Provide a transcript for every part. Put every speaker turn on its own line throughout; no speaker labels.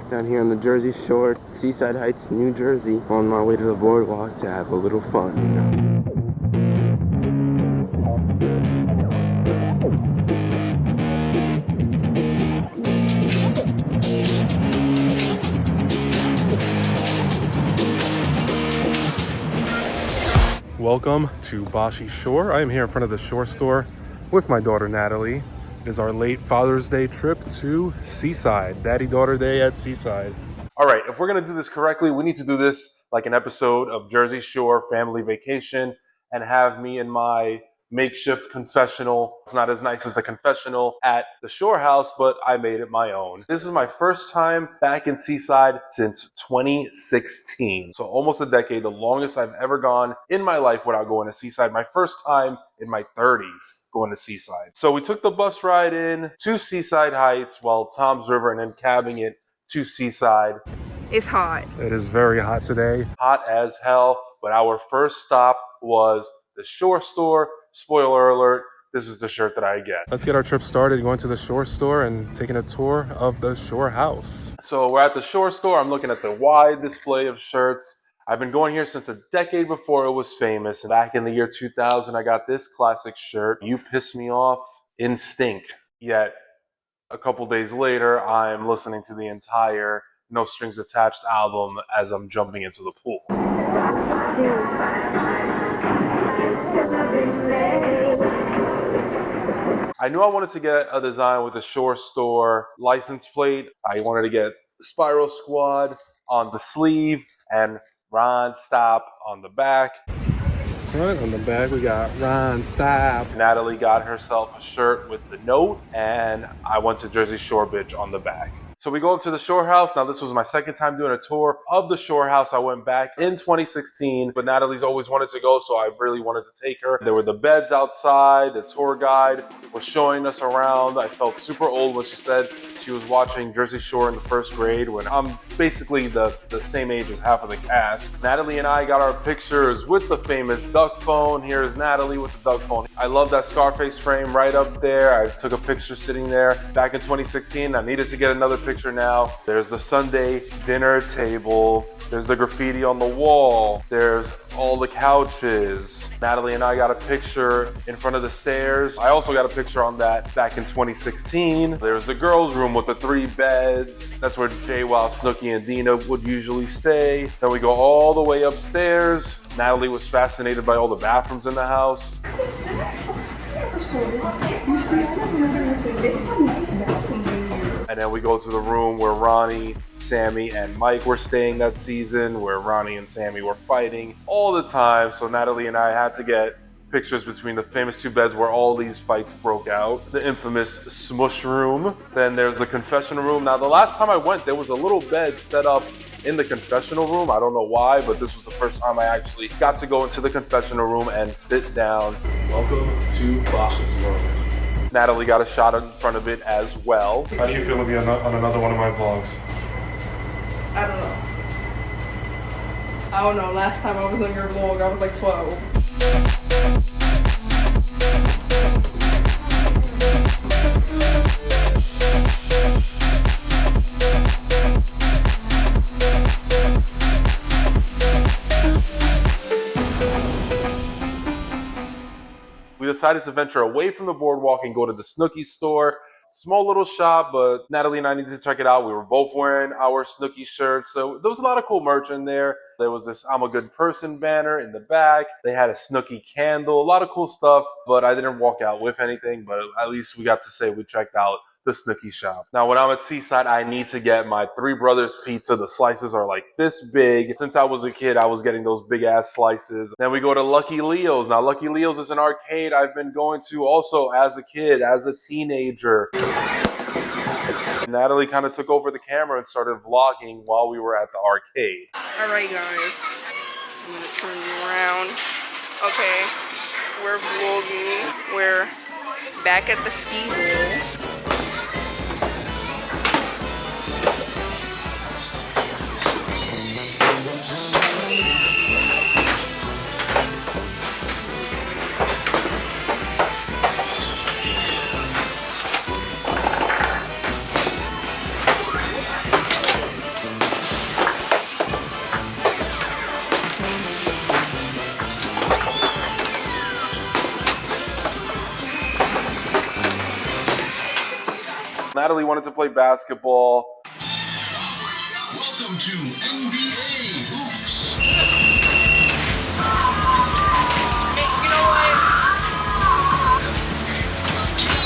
down here on the Jersey Shore, Seaside Heights, New Jersey, on my way to the boardwalk to have a little fun, you know.
Welcome to Boschy Shore. I am here in front of the Shore Store with my daughter Natalie. It is our late Father's Day trip to Seaside. Daddy-daughter day at Seaside. All right, if we're gonna do this correctly, we need to do this like an episode of Jersey Shore Family Vacation and have me in my makeshift confessional. It's not as nice as the confessional at the Shore House, but I made it my own. This is my first time back in Seaside since 2016. So almost a decade, the longest I've ever gone in my life without going to Seaside. My first time in my 30s going to Seaside. So we took the bus ride in to Seaside Heights, Tom's River, and then cabbing it to Seaside.
It's hot.
It is very hot today.
Hot
as hell, but our first stop was the Shore Store. Spoiler alert, this is the shirt that I get. Let's get our trip started going to the Shore Store and taking a tour of the Shore House. So we're at the Shore Store. I'm looking at the wide display of shirts. I've been going here since a decade before it was famous. And back in the year 2000, I got this classic shirt, "You Piss Me Off in Stink." Yet a couple days later, I'm listening to the entire No Strings Attached album as I'm jumping into the pool. I knew I wanted to get a design with the Shore Store license plate. I wanted to get Spiral Squad on the sleeve and Ron Stop on the back. Right on the back, we got Ron Stop. Natalie got herself a shirt with the note, and I went to Jersey Shore Bitch on the back. So we go up to the Shore House. Now, this was my second time doing a tour of the Shore House. I went back in 2016, but Natalie's always wanted to go, so I really wanted to take her. There were the beds outside. The tour guide was showing us around. I felt super old when she said she was watching Jersey Shore in the first grade, when I'm basically the same age as half of the cast. Natalie and I got our pictures with the famous duck phone. Here's Natalie with the duck phone. I love that Scarface frame right up there. I took a picture sitting there back in 2016. I needed to get another picture now. There's the Sunday dinner table. There's the graffiti on the wall. There's all the couches. Natalie and I got a picture in front of the stairs. I also got a picture on that back in 2016. There's the girls' room with the 3 beds. That's where JWoww, Snooki, and Dina would usually stay. Then we go all the way upstairs. Natalie was fascinated by all the bathrooms in the house. And then we go to the room where Ronnie, Sammy, and Mike were staying that season, where Ronnie and Sammy were fighting all the time. So Natalie and I had to get pictures between the famous 2 beds where all these fights broke out. The infamous smush room. Then there's the confessional room. Now, the last time I went, there was a little bed set up in the confessional room. I don't know why, but this was the first time I actually got to go into the confessional room and sit down. Welcome to Bosch's world. Natalie got a shot in front of it as well. How do you feel to be on another one of my vlogs?
I don't know. Last time I was on your vlog, I was like 12.
We decided to venture away from the boardwalk and go to the Snooki store. Small little shop, but Natalie and I needed to check it out. We were both wearing our Snooki shirts, so there was a lot of cool merch in there. There was this "I'm a Good Person" banner in the back. They had a Snooki candle, a lot of cool stuff, but I didn't walk out with anything, but at least we got to say we checked out the Snooki shop. Now, when I'm at Seaside, I need to get my 3 Brothers pizza. The slices are like this big. Since I was a kid, I was getting those big ass slices. Then we go to Lucky Leo's. Now, Lucky Leo's is an arcade I've been going to also as a kid, as a teenager. Natalie kind of took over the camera and started vlogging while we were at the arcade.
All right, guys. I'm gonna turn you around. Okay, we're vlogging. We're back at the ski hole.
wanted to play basketball.
Welcome to NBA Hoops.
Hey, you know what?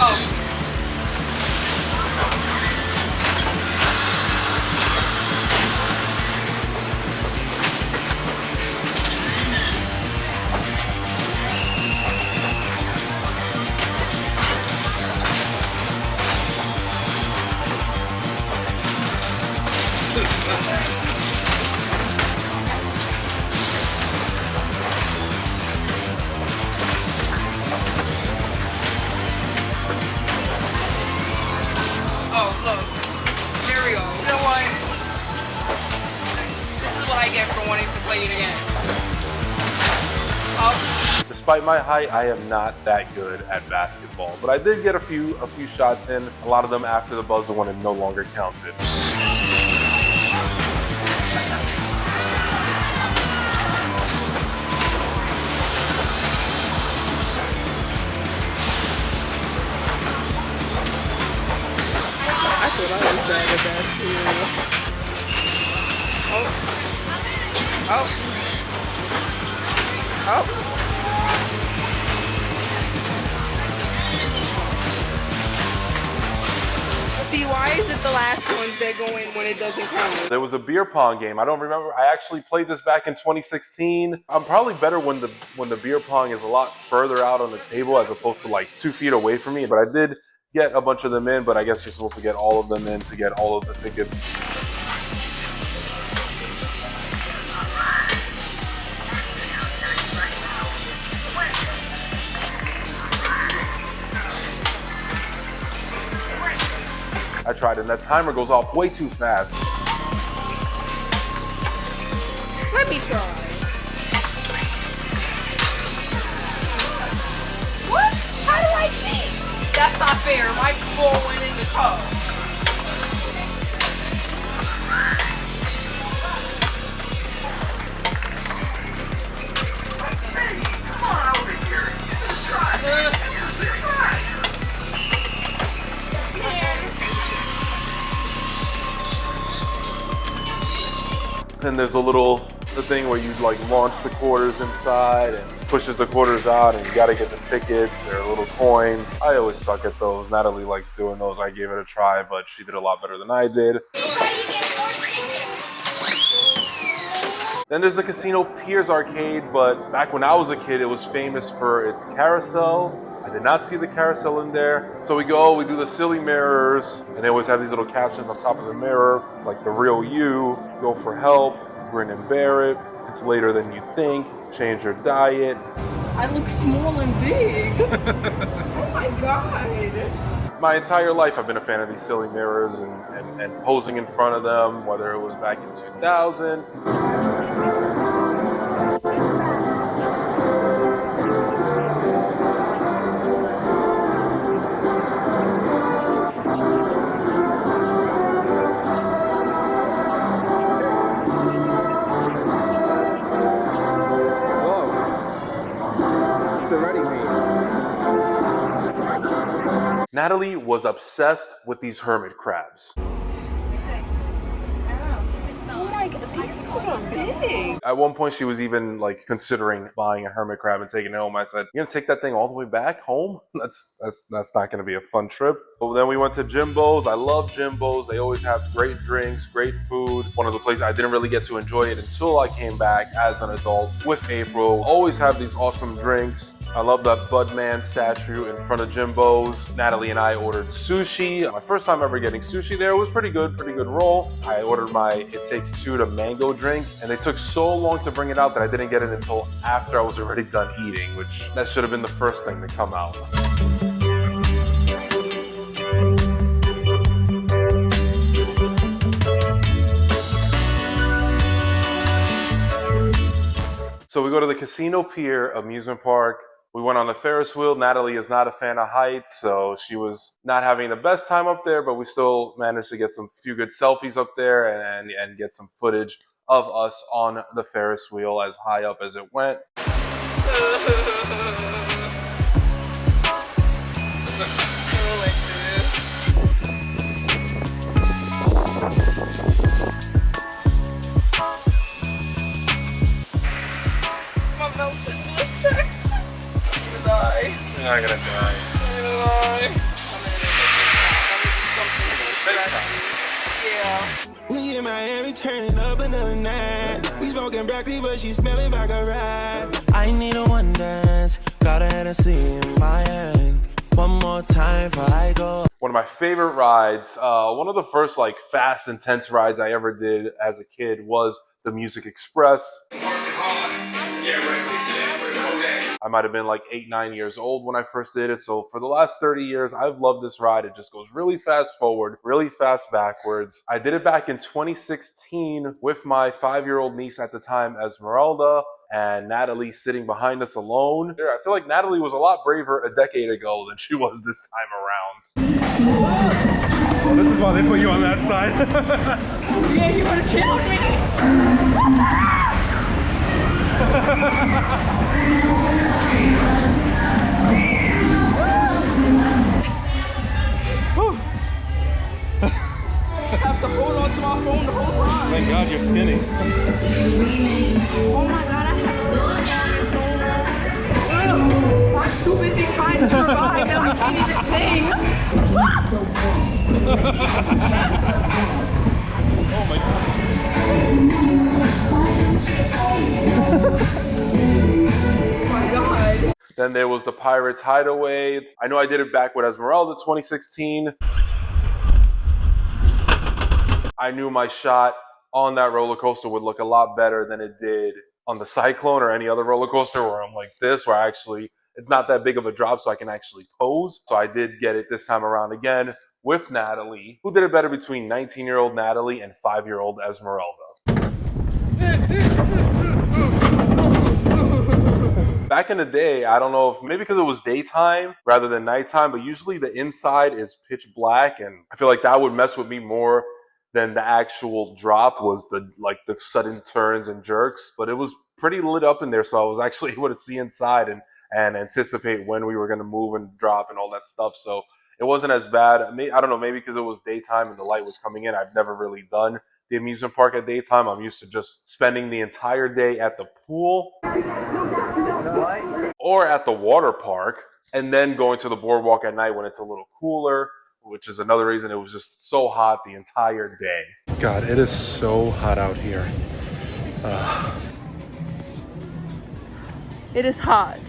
Oh. Oh, look. There we go. You know what? This is what I get for wanting to play it again. Oh.
Despite my height, I am not that good at basketball, but I did get a few shots in, a lot of them after the buzzer when it no longer counted.
I thought I was bad at basketball. Oh. Oh. Oh. See, why is it the last ones that go in when it doesn't count?
There was a beer pong game. I don't remember. I actually played this back in 2016. I'm probably better when the beer pong is a lot further out on the table as opposed to like 2 feet away from me. But I did get a bunch of them in, but I guess you're supposed to get all of them in to get all of the tickets. I tried, and that timer goes off way too fast.
Let me try. What? How do I cheat? That's not fair. My ball went in the cup.
Come on over here. Try.
And there's the thing where you like launch the quarters inside and pushes the quarters out, and you gotta get the tickets or little coins. I always suck at those. Natalie likes doing those. I gave it a try, but she did a lot better than I did. Then there's the Casino Piers arcade, but back when I was a kid, it was famous for its carousel. I did not see the carousel in there. So we do the silly mirrors, and they always have these little captions on top of the mirror, like the real you, go for help, grin and bear it, it's later than you think, change your diet.
I look small and big. Oh my god.
My entire life I've been a fan of these silly mirrors and posing in front of them, whether it was back in 2000. Natalie was obsessed with these hermit crabs.
Oh my god, these things are big.
At one point, she was even like considering buying a hermit crab and taking it home. I said, "You're gonna take that thing all the way back home? That's not gonna be a fun trip." But then we went to Jimbo's. I love Jimbo's. They always have great drinks, great food. One of the places I didn't really get to enjoy it until I came back as an adult with April. Always have these awesome drinks. I love that Budman statue in front of Jimbo's. Natalie and I ordered sushi. My first time ever getting sushi there. It was pretty good roll. I ordered my It Takes Two to mango drink, and they took so long to bring it out that I didn't get it until after I was already done eating, which that should have been the first thing to come out. So we go to the Casino Pier amusement park. We went on the Ferris wheel. Natalie is not a fan of heights, so she was not having the best time up there, but we still managed to get some few good selfies up there and get some footage of us on the Ferris wheel as high up as it went. not gonna die.
We in Miami turning up another night. We smoking broccoli, but she smelling like a ride. I need a one dance, got a Hennessy in my hand. One more time before I go.
One of my favorite rides, one of the first like fast, intense rides I ever did as a kid was the Music Express. I might have been like 8, 9 years old when I first did it. So for the last 30 years, I've loved this ride. It just goes really fast forward, really fast backwards. I did it back in 2016 with my 5-year-old niece at the time, Esmeralda, and Natalie sitting behind us alone. I feel like Natalie was a lot braver a decade ago than she was this time around. Oh, this is why they put you on that side.
Yeah, you would have killed me. I have to hold on to my phone the whole time.
Thank God you're skinny.
Oh my God, I have to hold on so long. I'm too busy trying to survive that we can't even sing.
Oh my God.
Oh my God.
Then there was the Pirates Hideaway. I know I did it back with Esmeralda 2016. I knew my shot on that roller coaster would look a lot better than it did on the Cyclone or any other roller coaster where I'm like this, where actually it's not that big of a drop so I can actually pose. So I did get it this time around again with Natalie. Who did it better between 19-year-old Natalie and 5-year-old Esmeralda? Back in the day, I don't know if maybe because it was daytime rather than nighttime, but usually the inside is pitch black, and I feel like that would mess with me more than the actual drop was the sudden turns and jerks. But it was pretty lit up in there, so I was actually able to see inside and anticipate when we were going to move and drop and all that stuff. So it wasn't as bad. I don't know, maybe because it was daytime and the light was coming in. I've never really done the amusement park at daytime. I'm used to just spending the entire day at the pool or at the water park and then going to the boardwalk at night when it's a little cooler, which is another reason it was just so hot the entire day. God, it is so hot out here.
It is hot.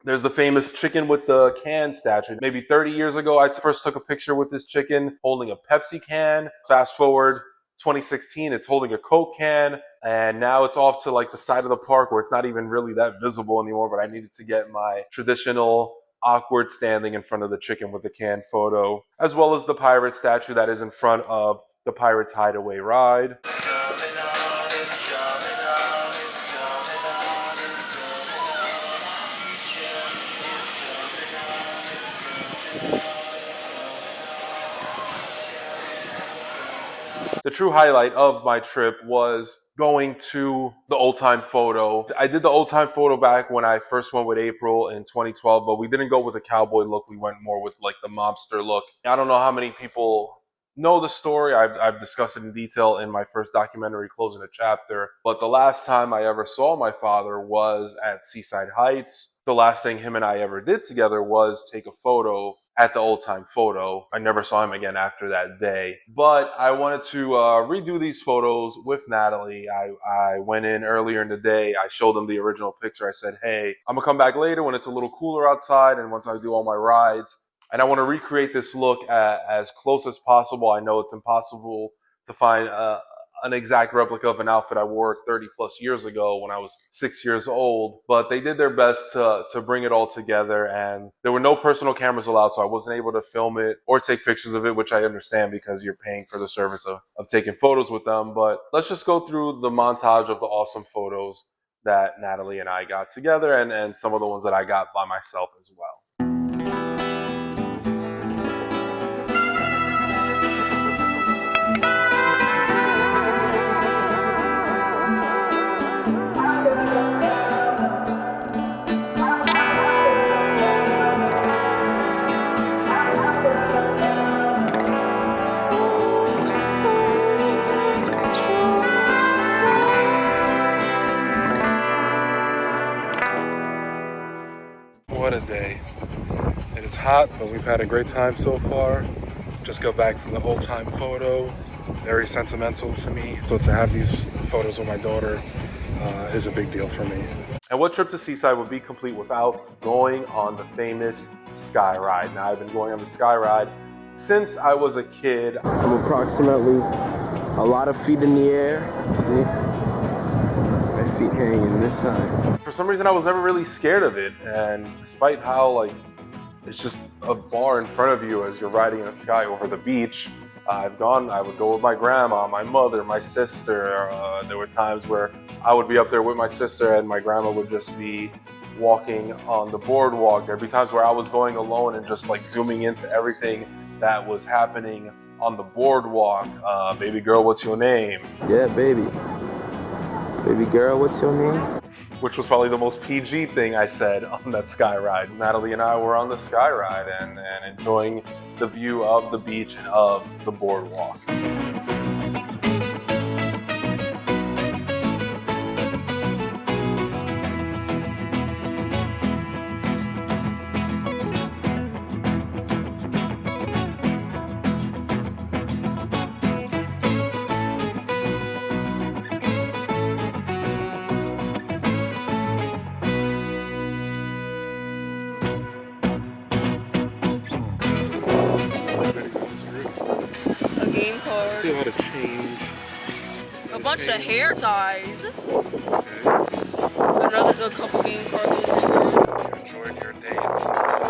There's the famous chicken with the can statue. Maybe 30 years ago, I first took a picture with this chicken holding a Pepsi can. Fast forward 2016, it's holding a Coke can, and now it's off to like the side of the park where it's not even really that visible anymore, but I needed to get my traditional awkward standing in front of the chicken with the can photo, as well as the pirate statue that is in front of the Pirates Hideaway ride. The true highlight of my trip was going to the old time photo. I did the old time photo back when I first went with April in 2012, but we didn't go with the cowboy look. We went more with like the mobster look. I don't know how many people know the story. I've discussed it in detail in my first documentary, Closing the Chapter. But the last time I ever saw my father was at Seaside Heights. The last thing him and I ever did together was take a photo at the old time photo. I never saw him again after that day. But I wanted to redo these photos with Natalie. I went in earlier in the day. I showed them the original picture. I said, hey, I'm gonna come back later when it's a little cooler outside and once I do all my rides. And I want to recreate this look as close as possible. I know it's impossible to find an exact replica of an outfit I wore 30 plus years ago when I was 6 years old, but they did their best to bring it all together, and there were no personal cameras allowed, so I wasn't able to film it or take pictures of it, which I understand because you're paying for the service of taking photos with them. But let's just go through the montage of the awesome photos that Natalie and I got together and some of the ones that I got by myself as well. What a day. hot, but we've had a great time so far. Just got back from the old time photo. Very sentimental to me. So to have these photos with my daughter is a big deal for me. And what trip to Seaside would be complete without going on the famous Sky Ride? Now, I've been going on the Sky Ride since I was a kid.
I'm approximately a lot of feet in the air. See? My feet hanging this side.
For some reason, I was never really scared of it. And despite how, like, it's just a bar in front of you as you're riding in the sky over the beach, I would go with my grandma, my mother, my sister. There were times where I would be up there with my sister and my grandma would just be walking on the boardwalk. There'd be times where I was going alone and just like zooming into everything that was happening on the boardwalk. Baby girl, what's your name?
Yeah, baby. Baby girl, what's your name?
Which was probably the most PG thing I said on that Sky Ride. Natalie and I were on the Sky Ride and enjoying the view of the beach and of the boardwalk.
I
see a lot of change.
A bunch of hair ties.
Okay.
A couple game cards over here.
You enjoyed your day at Seaside.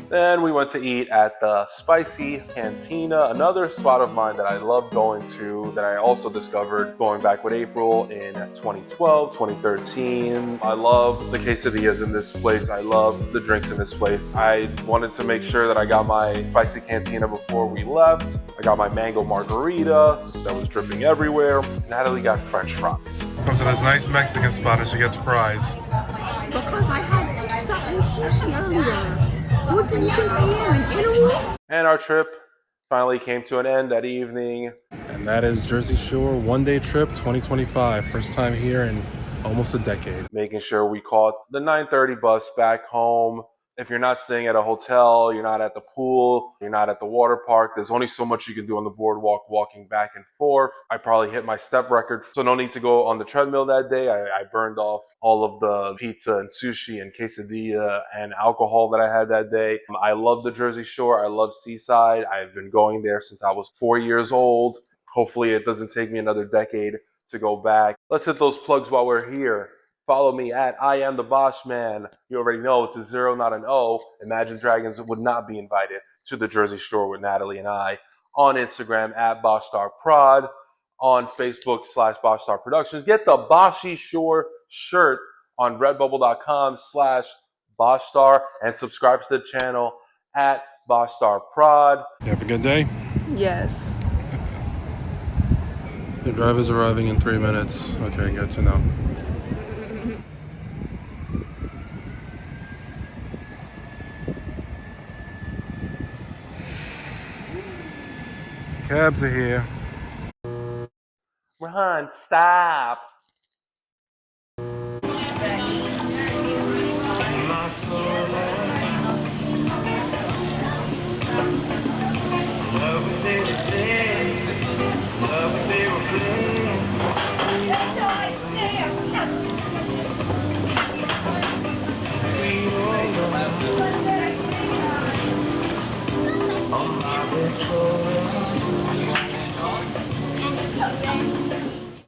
Then we went to eat at the Spicy Cantina, another spot of mine that I love going to, that I also discovered going back with April in 2012, 2013. I love the quesadillas in this place. I love the drinks in this place. I wanted to make sure that I got my Spicy Cantina before we left. I got my mango margarita that was dripping everywhere. Natalie got French fries. Comes to this nice Mexican spot and she gets fries.
Because I had something sushi earlier. What do you think I am, an animal?
And our trip finally came to an end that evening. And that is Jersey Shore one-day trip 2025. First time here in almost a decade. Making sure we caught the 9:30 bus back home. If you're not staying at a hotel, you're not at the pool, you're not at the water park, there's only so much you can do on the boardwalk walking back and forth. I probably hit my step record, so no need to go on the treadmill that day. I burned off all of the pizza and sushi and quesadilla and alcohol that I had that day. I love the Jersey Shore. I love Seaside. I've been going there since I was 4 years old. Hopefully it doesn't take me another decade to go back. Let's hit those plugs while we're here. Follow me at I am the Bosch Man. You already know it's a 0, not an O. Imagine Dragons would not be invited to the Jersey Shore with Natalie and I. On Instagram at BOSCHSTAR Prod. On Facebook /BOSCHSTAR Productions. Get the Boschy Shore shirt on redbubble.com/BOSCHSTAR and subscribe to the channel at BOSCHSTAR Prod. You have a good day?
Yes.
The driver's arriving in 3 minutes. Okay, good to know. Cabs are here. Ron, stop.
On my